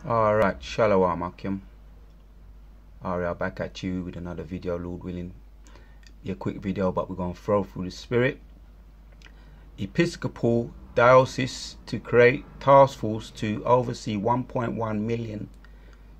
Alright, Shalom Akim. Alright, back at you with another video, Lord willing. Be a quick video, but we're going to throw through the spirit. Episcopal diocese to create task force to oversee 1.1 million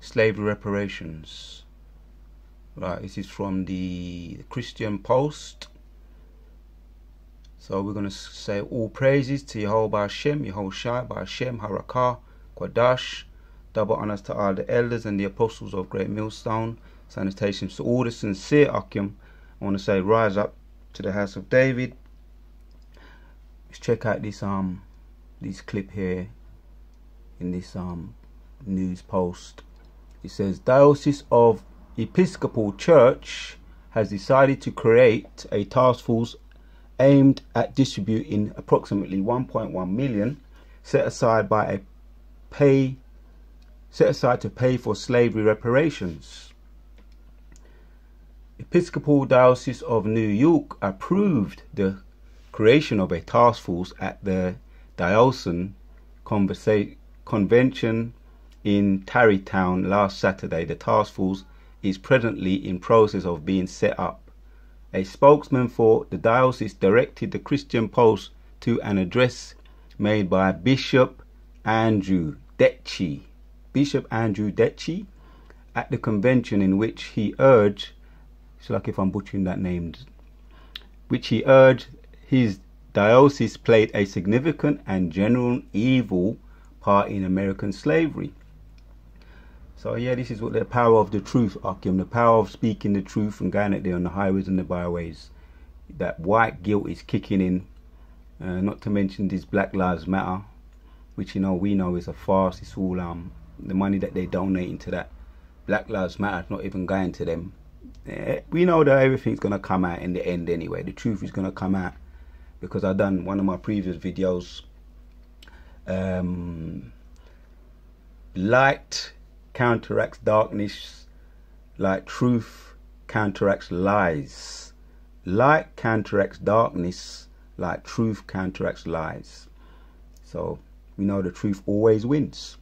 slavery reparations. Right, this is from the Christian Post. So we're going to say all praises to Yehovah Hashem, Yehoshai, Hashem, Harakah, Quadash. Double honors to all the elders and the apostles of Great Millstone. Salutations to all the sincere Akim. I want to say rise up to the house of David. Let's check out this clip here in this news post. It says Diocese of Episcopal Church has decided to create a task force aimed at distributing approximately 1.1 million set aside to pay for slavery reparations. Episcopal Diocese of New York approved the creation of a task force at the Diocesan Convention in Tarrytown last Saturday. The task force is presently in process of being set up. A spokesman for the diocese directed the Christian Post to an address made by Bishop Andrew Detchi at the convention, in which he urged, it's like if I'm butchering that name, which he urged his diocese played a significant and general evil part in American slavery. So yeah, this is what the power of the truth, Akim, the power of speaking the truth and going out there on the highways and the byways. That white guilt is kicking in, not to mention this Black Lives Matter, which we know is a farce. It's all the money that they donate into that Black Lives Matter is not even going to them. We know that everything's going to come out in the end anyway. The truth is going to come out, because I've done one of my previous videos. Light counteracts darkness like truth counteracts lies. Light counteracts darkness like truth counteracts lies. So we know the truth always wins.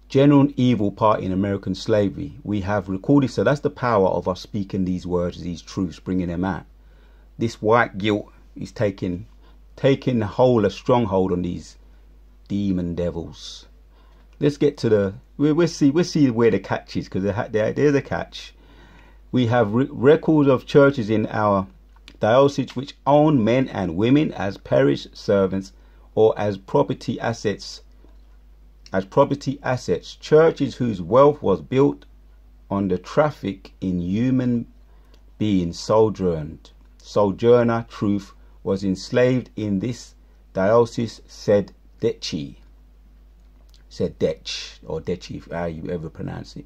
General evil part in American slavery. We have recorded, so that's the power of us speaking these words, these truths, bringing them out. This white guilt is taking a stronghold on these demon devils. Let's get to the, we'll see where the catch is, because there's a catch. We have records of churches in our diocese which own men and women as parish servants or as property assets. Churches whose wealth was built on the traffic in human beings. Sojourner truth was enslaved in this diocese, said Detchi, or Detchi, how you ever pronounce it.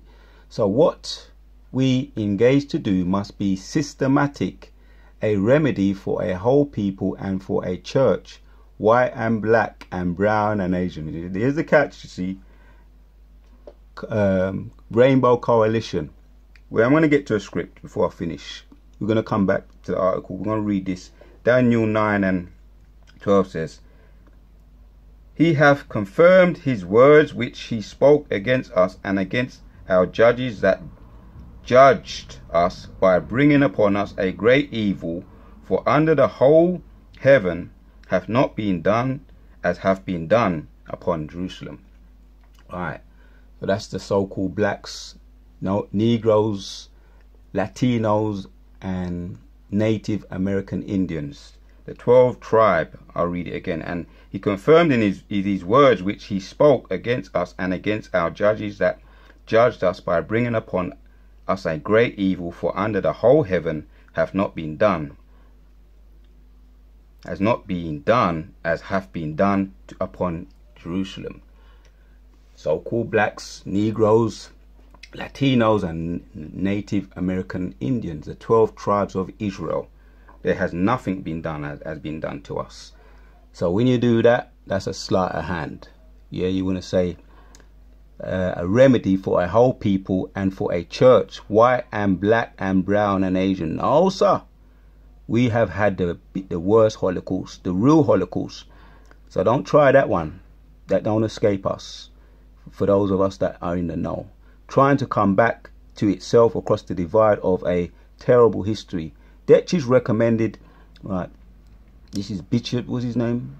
So what we engage to do must be systematic, a remedy for a whole people and for a church, white and black and brown and Asian. Here's the catch, you see. Rainbow Coalition. Well, I'm going to get to a script before I finish. We're going to come back to the article. We're going to read this. Daniel 9:12 says, He hath confirmed his words which he spoke against us and against our judges that judged us, by bringing upon us a great evil. For under the whole heaven have not been done as have been done upon Jerusalem. Alright, so that's the so-called blacks, Negroes, Latinos, and Native American Indians. The 12 tribe, I'll read it again. And he confirmed in his words which he spoke against us and against our judges that judged us, by bringing upon us a great evil. For under the whole heaven have not been done as have been done upon Jerusalem. So-called blacks, Negroes, Latinos, and Native American Indians, the 12 tribes of Israel. There has nothing been done as been done to us. So when you do that, that's a sleight of hand. Yeah, you want to say a remedy for a whole people and for a church, white and black and brown and Asian. No, sir. We have had the worst Holocaust, the real Holocaust. So don't try that one. That don't escape us. for those of us that are in the know, trying to come back to itself across the divide of a terrible history. Detchie's recommended, right, this is Bishop, what's his name?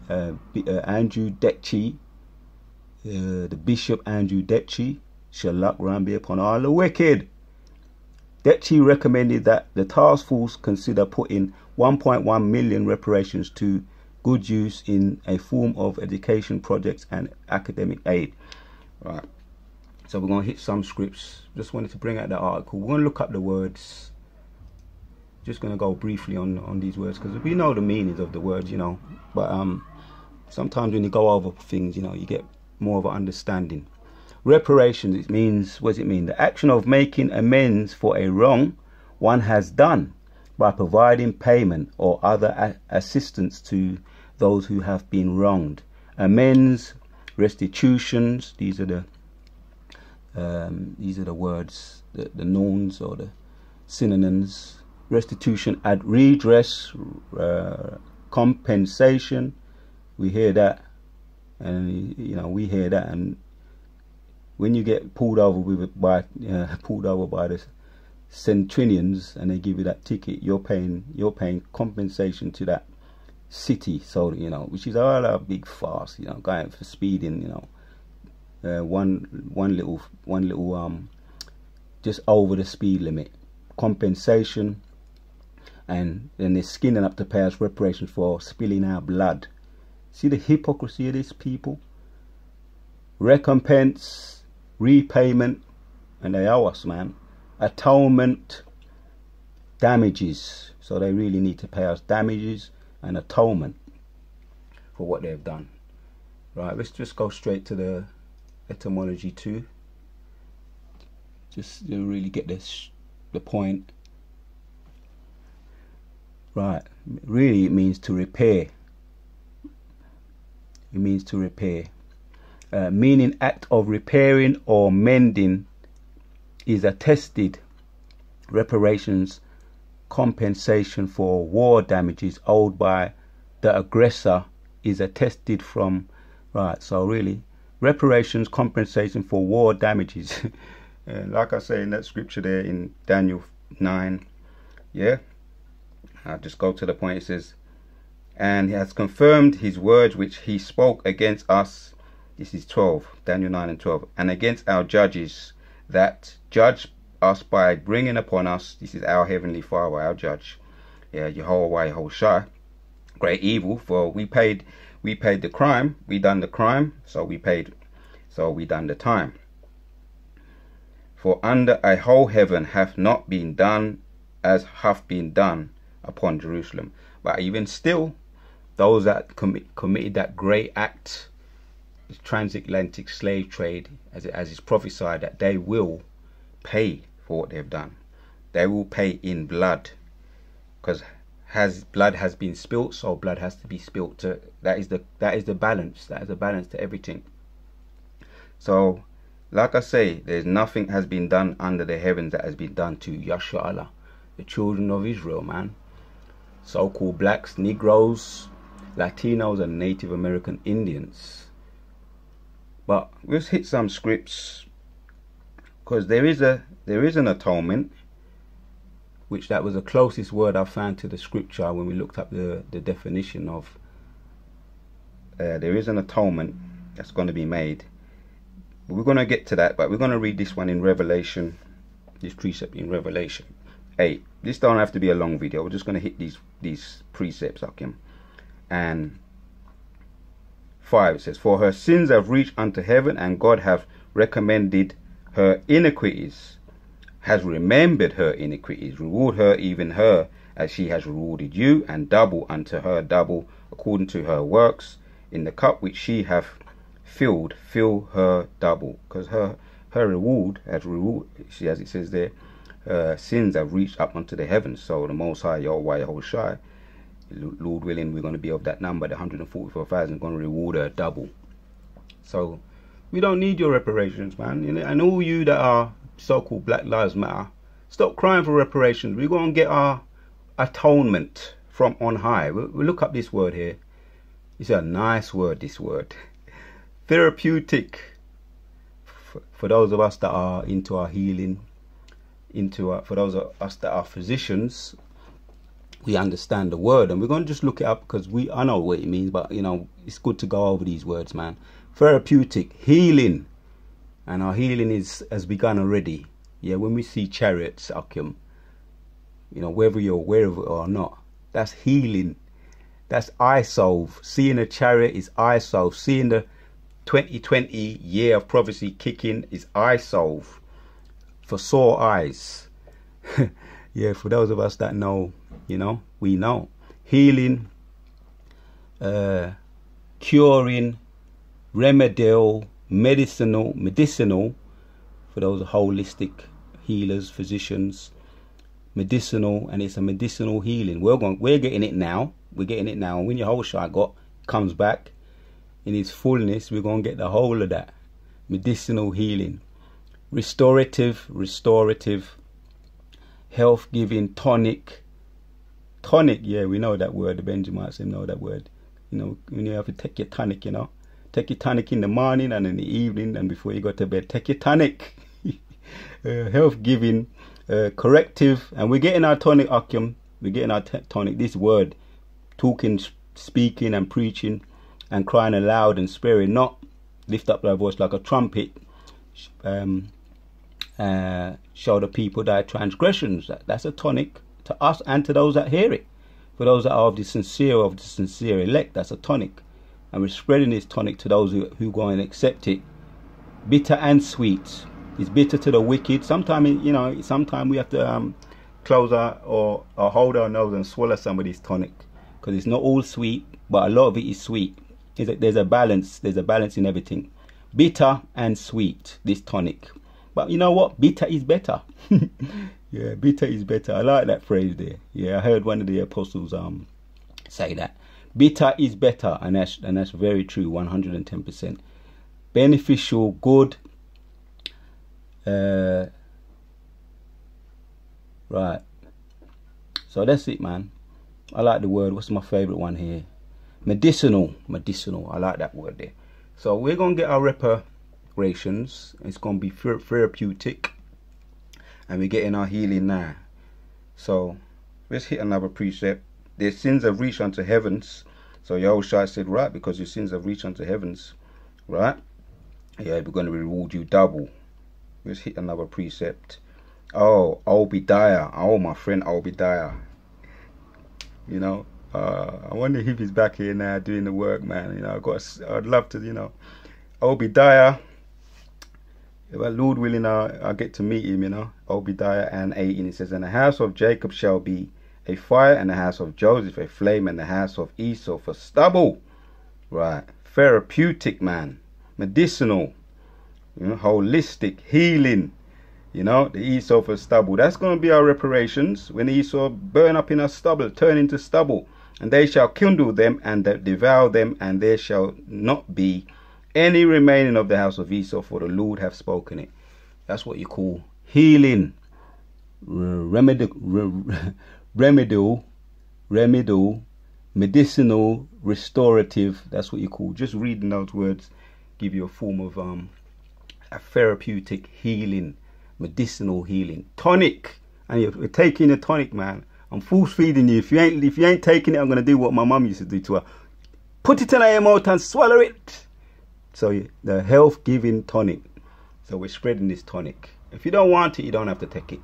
Andrew Detchie, the Bishop Andrew Detchie, shall luck round be upon all the wicked. Detchie recommended that the task force consider putting 1.1 million reparations to good use in a form of education projects and academic aid. Right, so we're going to hit some scripts. Just wanted to bring out the article. We're going to look up the words. Just going to go briefly on these words, because we know the meanings of the words, you know, but sometimes when you go over things, you know, you get more of an understanding. Reparations, it means, what does it mean? The action of making amends for a wrong one has done by providing payment or other assistance to those who have been wronged. Amends, restitutions, these are the words, the nouns or the synonyms. Restitution, at redress, compensation. We hear that, and you know, we hear that, and when you get pulled over by the centurions and they give you that ticket, you're paying compensation to that city, so you know, which is all a big farce, you know, going for speeding, you know, one little just over the speed limit, compensation, and then they're skinning up to pay us reparations for spilling our blood. See the hypocrisy of this people? Recompense, repayment, and they owe us, man. Atonement, damages, so they really need to pay us damages and atonement for what they've done. Right, let's just go straight to the etymology too, just to really get the point. Right, really it means to repair. It means to repair. Meaning act of repairing or mending is attested. Reparations, compensation for war damages owed by the aggressor, is attested from. Right, so really, reparations, compensation for war damages. Like I say in that scripture there in Daniel 9, yeah, I'll just go to the point. It says, and he has confirmed his words which he spoke against us. This is 12, Daniel 9 and 12. And against our judges that judge us by bringing upon us, this is our heavenly Father, our judge, yeah, Jehovah Yahushua, great evil. For we paid the crime, we done the crime, so we done the time. For under a whole heaven hath not been done as hath been done upon Jerusalem. But even still, those that committed that great act, the transatlantic slave trade, as is prophesied, that they will pay for what they've done. They will pay in blood, because blood has been spilt, so blood has to be spilt. That is the balance. That is the balance to everything. So, like I say, there's nothing has been done under the heavens that has been done to Yasharallah, the children of Israel, man. So-called blacks, Negroes, Latinos, and Native American Indians. But let's hit some scripts, because there is an atonement, which that was the closest word I found to the scripture when we looked up the definition of. There is an atonement that's going to be made. But we're going to get to that, but we're going to read this one in Revelation, this precept in Revelation 8. This don't have to be a long video. We're just going to hit these precepts, okay? And 5, it says, for her sins have reached unto heaven, and God hath recommended her iniquities, has remembered her iniquities, reward her, even her, as she has rewarded you, and double unto her double, according to her works. In the cup which she hath filled, fill her double. Because her reward, as it says there, sins have reached up unto the heavens. So the Most High, Yahweh Yahushua, Lord willing, we're going to be of that number. The 144,000 going to reward her double. So we don't need your reparations, man. And all you that are so-called Black Lives Matter, stop crying for reparations. We're going to get our atonement from on high. We'll look up this word here. It's a nice word, this word. Therapeutic for those of us that are into our healing, for those of us that are physicians, we understand the word, and we're going to just look it up because I know what it means, but you know, it's good to go over these words, man. Therapeutic, healing, and our healing has begun already. Yeah, when we see chariots, Akim, you know, whether you're aware of it or not, that's healing. That's eye salve. Seeing a chariot is eye salve. Seeing the 2020 year of prophecy kicking is eye salve for sore eyes. Yeah, for those of us that know, you know, we know. Healing, curing, remedial, medicinal, for those holistic healers, physicians, medicinal, and it's a medicinal healing. We're getting it now. We're getting it now. And when your whole shot comes back in its fullness, we're going to get the whole of that. Medicinal healing. Restorative, health giving, tonic, yeah, we know that word. The Benjamites know that word. You know, when you have to take your tonic, you know, take your tonic in the morning and in the evening, and before you go to bed, take your tonic. Health giving, corrective, and we're getting our tonic, Akim. We're getting our tonic. This word, talking, speaking, and preaching, and crying aloud and swearing, not lift up thy voice like a trumpet. Show the people thy transgressions. That's a tonic to us and to those that hear it. For those that are of the sincere elect, that's a tonic. And we're spreading this tonic to those who go and accept it. Bitter and sweet. It's bitter to the wicked. Sometimes, you know, we have to close or hold our nose and swallow somebody's tonic, because it's not all sweet, but a lot of it is sweet. There's a balance. There's a balance in everything. Bitter and sweet, this tonic. But you know what? Bitter is better. Yeah, bitter is better. I like that phrase there. Yeah, I heard one of the apostles say that. Bitter is better, and that's very true, 110%. Beneficial, good. Right. So that's it, man. I like the word. What's my favorite one here? Medicinal. I like that word there. So we're going to get our reparations. It's going to be therapeutic, and we're getting our healing now. So let's hit another precept. Their sins have reached unto heavens. So Yahushua said, right, because your sins have reached unto heavens, right? Yeah, we're going to reward you double. Let's hit another precept. Oh, Obadiah. Oh, my friend Obadiah. You know, I wonder if he's back here now doing the work, man. You know, I'd love to, you know. Obadiah. Well, Lord willing, I'll get to meet him, you know. Obadiah and 18, it says, and the house of Jacob shall be a fire, and the house of Joseph a flame, and the house of Esau for stubble. Right. Therapeutic, man. Medicinal. You know, holistic, healing. You know, the Esau for stubble. That's going to be our reparations. When Esau burn up in a stubble, turn into stubble. And they shall kindle them and devour them, and there shall not be any remaining of the house of Esau, for the Lord hath spoken it. That's what you call healing. Remedial, medicinal, restorative. That's what you call. Just reading those words give you a form of a therapeutic healing, medicinal healing. Tonic, and you're taking a tonic, man. I'm force feeding you. If you ain't taking it, I'm gonna do what my mum used to do to her. Put it in your mouth and swallow it. So the health giving tonic. So we're spreading this tonic. If you don't want it, you don't have to take it.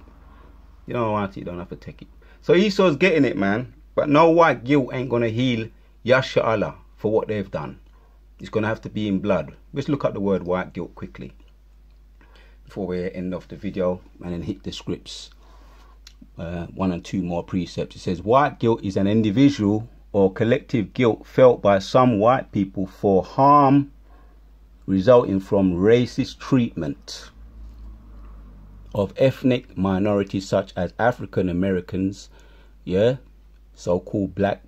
You don't want it, you don't have to take it. So Esau's getting it, man. But no white guilt ain't gonna heal Yasha Allah for what they've done. It's gonna have to be in blood. Let's look at the word white guilt quickly before we end off the video, and then hit the scripts. 1 and 2 more precepts. It says white guilt is an individual or collective guilt felt by some white people for harm resulting from racist treatment of ethnic minorities such as African Americans, yeah, so-called black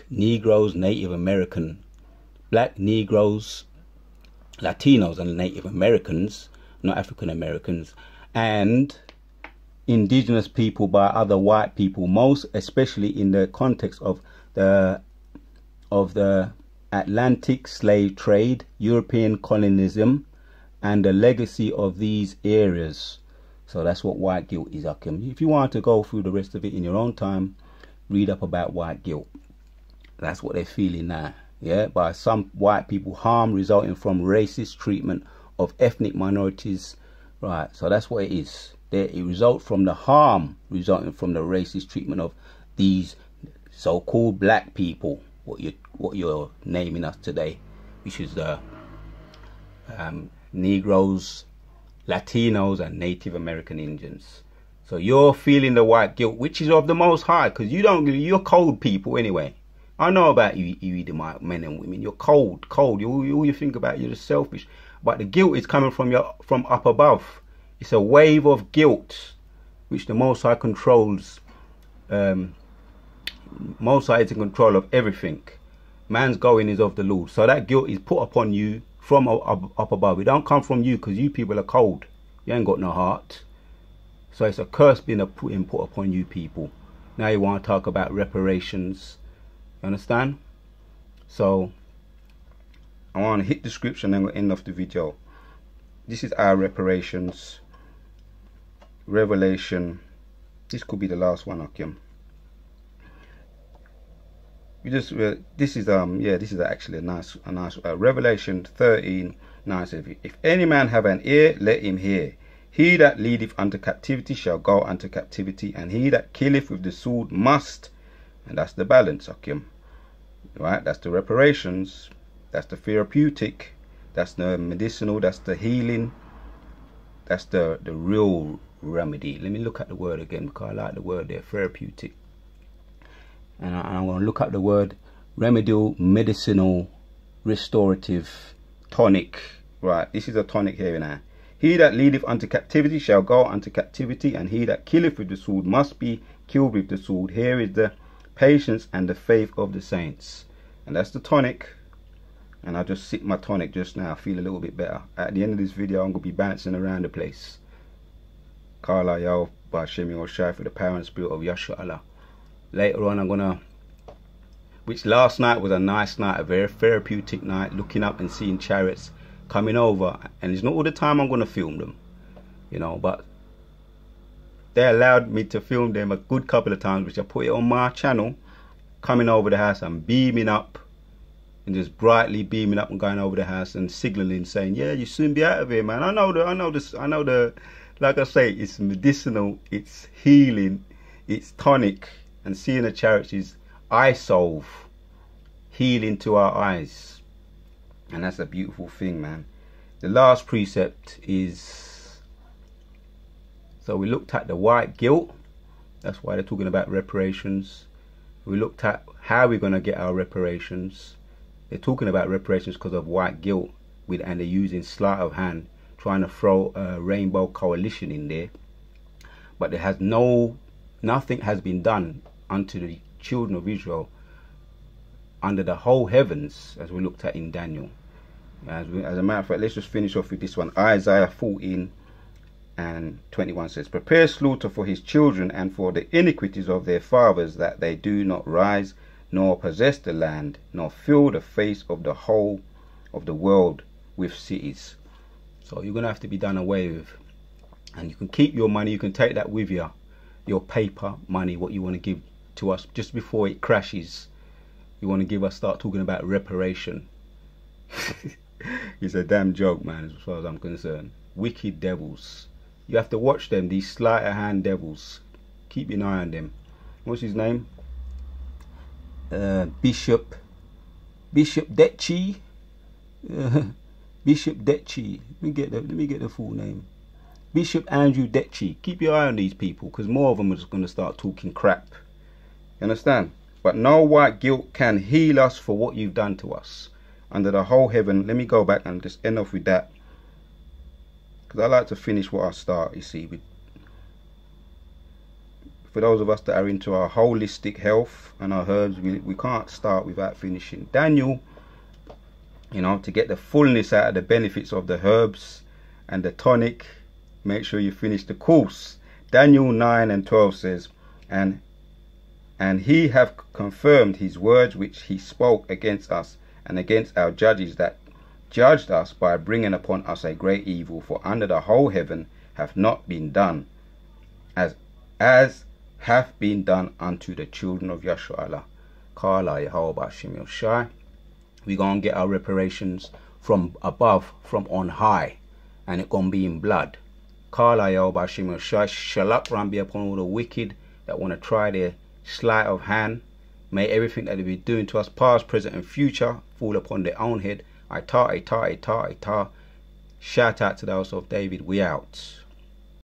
Negroes, Native American, black Negroes, Latinos and Native Americans, not African Americans, and indigenous people by other white people, most especially in the context of the Atlantic slave trade, European colonialism, and the legacy of these areas. So that's what white guilt is, Akim. If you want to go through the rest of it in your own time, read up about white guilt. That's what they're feeling now. Yeah, by some white people, harm resulting from racist treatment of ethnic minorities. Right, so that's what it is. It results from the harm resulting from the racist treatment of these so-called black people, what you're naming us today, which is Negroes, Latinos, and Native American Indians. So you're feeling the white guilt, which is of the Most High, because you're cold people anyway. I know about you Edomite men and women. You're cold. All you think about, you're just selfish. But the guilt is coming from up above. It's a wave of guilt, which the Most High controls. Most High is in control of everything. Man's going is of the Lord. So that guilt is put upon you from up above. It don't come from you, because you people are cold. You ain't got no heart. So it's a curse being put upon you people. Now you want to talk about reparations. You understand? So I want to hit the scripture and then we'll end off the video. This is our reparations. Revelation. This could be the last one, Akim. This is actually a nice Revelation 13:9 says, if any man have an ear, let him hear. He that leadeth unto captivity shall go unto captivity, and he that killeth with the sword must. And that's the balance, Akim. Right? That's the reparations. That's the therapeutic. That's the medicinal. That's the healing. That's the real remedy. Let me look at the word again, because I like the word there, therapeutic. And I'm going to look at the word remedial, medicinal, restorative, tonic. Right? This is a tonic here now. He that leadeth unto captivity shall go unto captivity, and he that killeth with the sword must be killed with the sword. Here is the patience and the faith of the saints. And that's the tonic. And I just sip my tonic just now. I feel a little bit better. At the end of this video, I'm going to be bouncing around the place. Kala Yao Bashemi Oshai for the power and spirit of Yahshua Allah. Later on, I'm going to, which last night was a nice night, a very therapeutic night, looking up and seeing chariots coming over. And it's not all the time I'm going to film them, you know, but they allowed me to film them a good couple of times, which I put it on my channel, coming over the house and beaming up, and just brightly beaming up and going over the house and signaling, saying, yeah, you soon be out of here, man. I know the, like I say, it's medicinal, it's healing, it's tonic, and seeing the chariots is eye salve, healing to our eyes. And that's a beautiful thing, man. The last precept is, so we looked at the white guilt. That's why they're talking about reparations. We looked at how we're going to get our reparations. They're talking about reparations because of white guilt, and they're using sleight of hand, trying to throw a rainbow coalition in there. But there has nothing has been done unto the children of Israel under the whole heavens, as we looked at in Daniel. As a matter of fact, let's just finish off with this one. Isaiah 14:21 says, prepare slaughter for his children and for the iniquities of their fathers, that they do not rise nor possess the land, nor fill the face of the whole of the world with cities. So you're going to have to be done away with. And you can keep your money, you can take that with you, your paper money, what you want to give to us just before it crashes. You want to give us, start talking about reparation. It's a damn joke, man, as far as I'm concerned. Wicked devils. You have to watch them, these sleight of hand devils. Keep an eye on them. What's his name? Bishop Detchi. Bishop Detchi. Let me get the full name. Bishop Andrew Detchi. Keep your eye on these people, because more of them are just going to start talking crap. You understand? But no white guilt can heal us for what you've done to us under the whole heaven. Let me go back and just end off with that, because I like to finish what I start, you see. For those of us that are into our holistic health and our herbs, we can't start without finishing Daniel, you know, to get the fullness out of the benefits of the herbs and the tonic. Make sure you finish the course. Daniel 9:12 says, and he have confirmed his words which he spoke against us, and against our judges that judged us by bringing upon us a great evil. For under the whole heaven hath not been done as hath been done unto the children of Yasharallah. Kala Yehovah Shem Yoshai. We're going to get our reparations from above, from on high, and it's going to be in blood. Kala Yehovah Shem Yoshai. Shalak Ram be upon all the wicked that want to try their sleight of hand. May everything that they be doing to us, past, present, and future, fall upon their own head. Aitar, Aitar, Aitar, Aitar. Shout out to the house of David. We out.